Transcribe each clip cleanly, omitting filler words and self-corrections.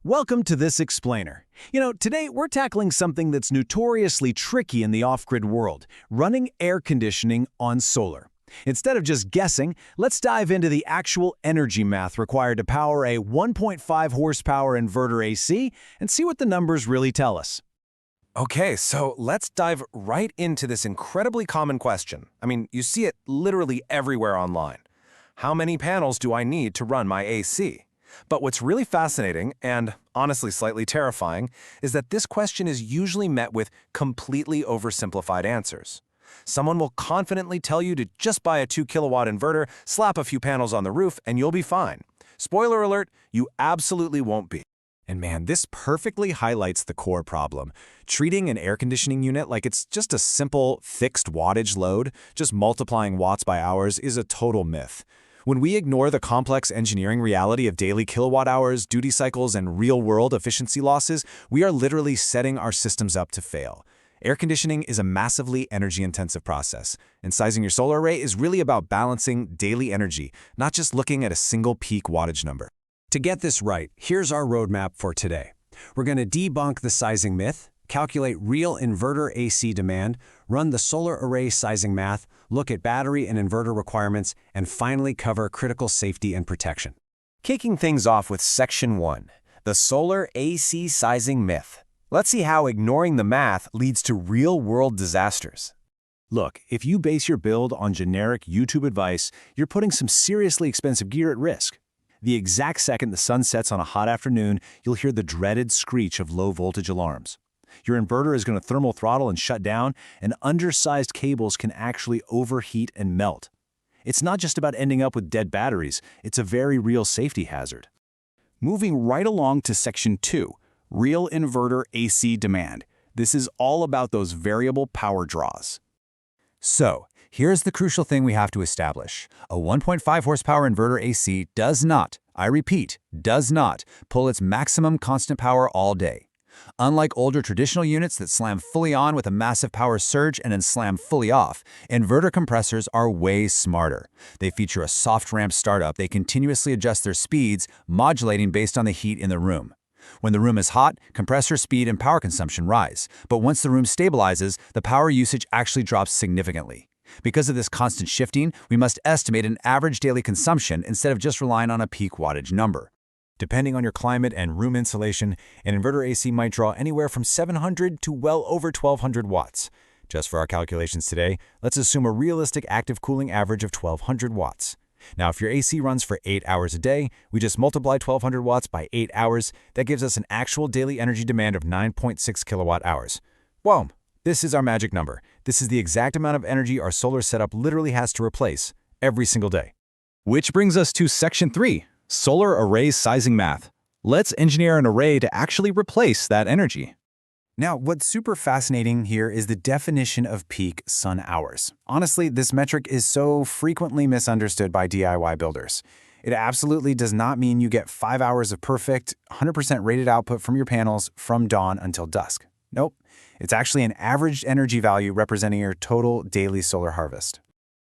Welcome to this explainer. Today we're tackling something that's notoriously tricky in the off-grid world, running air conditioning on solar. Instead of just guessing, let's dive into the actual energy math required to power a 1.5 horsepower inverter AC and see what the numbers really tell us. Okay, so let's dive right into this incredibly common question. You see it literally everywhere online. How many panels do I need to run my AC? But what's really fascinating, and honestly slightly terrifying, is that this question is usually met with completely oversimplified answers. Someone will confidently tell you to just buy a 2 kilowatt inverter, slap a few panels on the roof, and you'll be fine. Spoiler alert, you absolutely won't be. And man, this perfectly highlights the core problem. Treating an air conditioning unit like it's just a simple, fixed wattage load, just multiplying watts by hours, is a total myth. When we ignore the complex engineering reality of daily kilowatt hours, duty cycles, and real-world efficiency losses, we are literally setting our systems up to fail. Air conditioning is a massively energy-intensive process, and sizing your solar array is really about balancing daily energy, not just looking at a single peak wattage number. To get this right, here's our roadmap for today. We're going to debunk the sizing myth, calculate real inverter AC demand, run the solar array sizing math, look at battery and inverter requirements, and finally cover critical safety and protection. Kicking things off with Section 1, the solar AC sizing myth. Let's see how ignoring the math leads to real-world disasters. Look, if you base your build on generic YouTube advice, you're putting some seriously expensive gear at risk. The exact second the sun sets on a hot afternoon, you'll hear the dreaded screech of low-voltage alarms. Your inverter is going to thermal throttle and shut down, and undersized cables can actually overheat and melt. It's not just about ending up with dead batteries, it's a very real safety hazard. Moving right along to Section 2, real inverter AC demand. This is all about those variable power draws. So, here's the crucial thing we have to establish. A 1.5 horsepower inverter AC does not, I repeat, does not pull its maximum constant power all day. Unlike older traditional units that slam fully on with a massive power surge and then slam fully off, inverter compressors are way smarter. They feature a soft ramp startup. They continuously adjust their speeds, modulating based on the heat in the room. When the room is hot, compressor speed and power consumption rise. But once the room stabilizes, the power usage actually drops significantly. Because of this constant shifting, we must estimate an average daily consumption instead of just relying on a peak wattage number. Depending on your climate and room insulation, an inverter AC might draw anywhere from 700 to well over 1,200 watts. Just for our calculations today, let's assume a realistic active cooling average of 1,200 watts. Now, if your AC runs for 8 hours a day, we just multiply 1,200 watts by 8 hours. That gives us an actual daily energy demand of 9.6 kilowatt hours. Boom! This is our magic number. This is the exact amount of energy our solar setup literally has to replace every single day. Which brings us to Section 3. Solar array sizing math. Let's engineer an array to actually replace that energy. Now, what's super fascinating here is the definition of peak sun hours. Honestly, this metric is so frequently misunderstood by DIY builders. It absolutely does not mean you get 5 hours of perfect, 100% rated output from your panels from dawn until dusk. Nope. It's actually an averaged energy value representing your total daily solar harvest.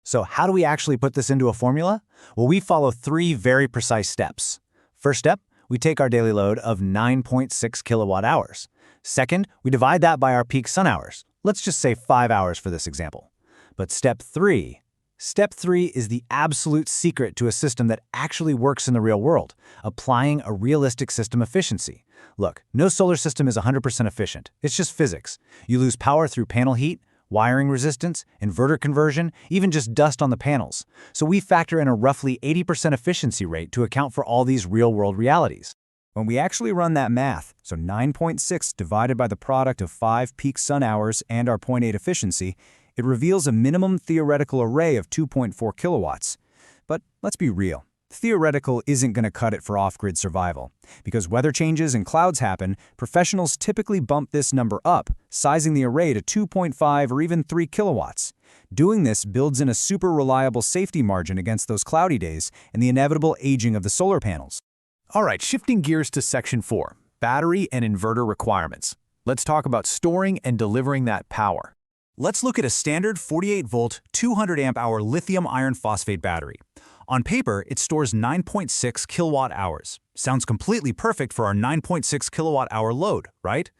So how do we actually put this into a formula? Well, we follow 3 very precise steps. First step, we take our daily load of 9.6 kilowatt hours. Second, we divide that by our peak sun hours. Let's just say 5 hours for this example. But Step 3 is the absolute secret to a system that actually works in the real world, applying a realistic system efficiency. Look, no solar system is 100% efficient. It's just physics. You lose power through panel heat, wiring resistance, inverter conversion, even just dust on the panels. So we factor in a roughly 80% efficiency rate to account for all these real-world realities. When we actually run that math, so 9.6 divided by the product of 5 peak sun hours and our 0.8 efficiency, it reveals a minimum theoretical array of 2.4 kilowatts. But let's be real. Theoretical isn't going to cut it for off-grid survival. Because weather changes and clouds happen, professionals typically bump this number up, sizing the array to 2.5 or even 3 kilowatts. Doing this builds in a super reliable safety margin against those cloudy days and the inevitable aging of the solar panels. All right, shifting gears to Section 4, battery and inverter requirements. Let's talk about storing and delivering that power. Let's look at a standard 48-volt, 200 amp-hour lithium iron phosphate battery. On paper, it stores 9.6 kilowatt hours. Sounds completely perfect for our 9.6 kilowatt hour load, right?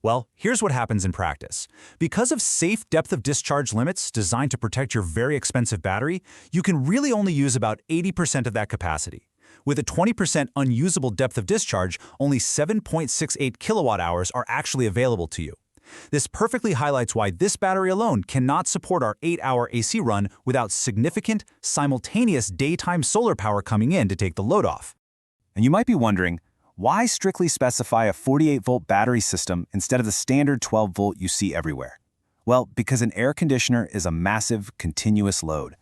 Well, here's what happens in practice. Because of safe depth of discharge limits designed to protect your very expensive battery, you can really only use about 80% of that capacity. With a 20% unusable depth of discharge, only 7.68 kilowatt hours are actually available to you. This perfectly highlights why this battery alone cannot support our 8-hour AC run without significant, simultaneous daytime solar power coming in to take the load off. And you might be wondering, why strictly specify a 48-volt battery system instead of the standard 12-volt you see everywhere? Well, because an air conditioner is a massive, continuous load.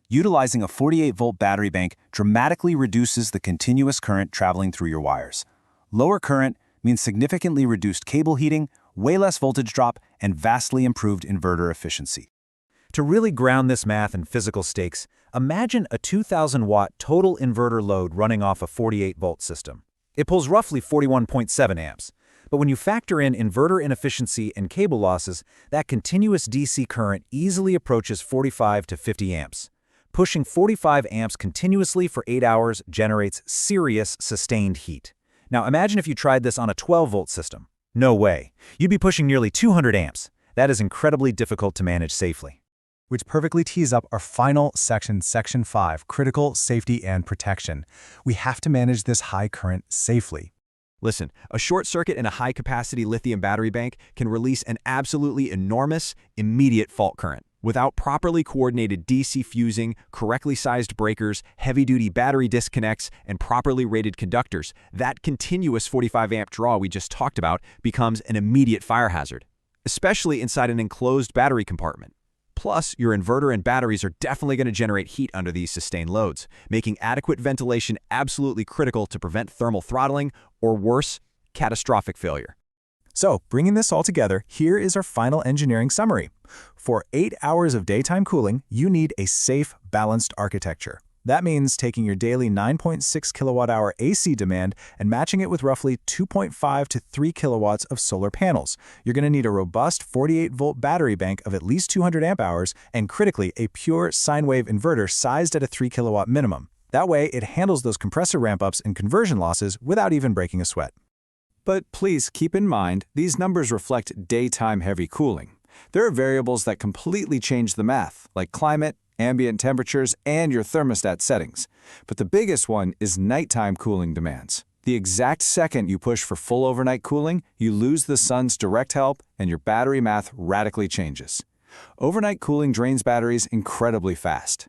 Utilizing a 48-volt battery bank dramatically reduces the continuous current traveling through your wires. Lower current means significantly reduced cable heating, way less voltage drop, and vastly improved inverter efficiency. To really ground this math in physical stakes, imagine a 2,000-watt total inverter load running off a 48-volt system. It pulls roughly 41.7 amps. But when you factor in inverter inefficiency and cable losses, that continuous DC current easily approaches 45 to 50 amps. Pushing 45 amps continuously for 8 hours generates serious, sustained heat. Now imagine if you tried this on a 12-volt system. No way. You'd be pushing nearly 200 amps. That is incredibly difficult to manage safely. Which perfectly tees up our final section, Section 5, Critical Safety and Protection. We have to manage this high current safely. Listen, a short circuit in a high-capacity lithium battery bank can release an absolutely enormous, immediate fault current. Without properly coordinated DC fusing, correctly sized breakers, heavy-duty battery disconnects, and properly rated conductors, that continuous 45-amp draw we just talked about becomes an immediate fire hazard, especially inside an enclosed battery compartment. Plus, your inverter and batteries are definitely going to generate heat under these sustained loads, making adequate ventilation absolutely critical to prevent thermal throttling or, worse, catastrophic failure. So, bringing this all together, here is our final engineering summary. For 8 hours of daytime cooling, you need a safe, balanced architecture. That means taking your daily 9.6 kilowatt-hour AC demand and matching it with roughly 2.5 to 3 kilowatts of solar panels. You're going to need a robust 48-volt battery bank of at least 200 amp hours and, critically, a pure sine wave inverter sized at a 3 kilowatt minimum. That way, it handles those compressor ramp-ups and conversion losses without even breaking a sweat. But please keep in mind, these numbers reflect daytime heavy cooling. There are variables that completely change the math, like climate, ambient temperatures, and your thermostat settings. But the biggest one is nighttime cooling demands. The exact second you push for full overnight cooling, you lose the sun's direct help and your battery math radically changes. Overnight cooling drains batteries incredibly fast.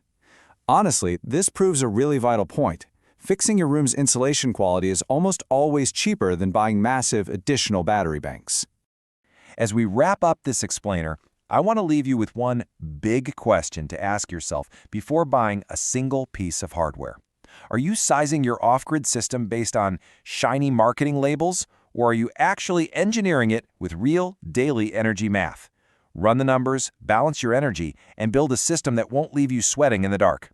Honestly, this proves a really vital point. Fixing your room's insulation quality is almost always cheaper than buying massive additional battery banks. As we wrap up this explainer, I want to leave you with one big question to ask yourself before buying a single piece of hardware. Are you sizing your off-grid system based on shiny marketing labels, or are you actually engineering it with real daily energy math? Run the numbers, balance your energy, and build a system that won't leave you sweating in the dark.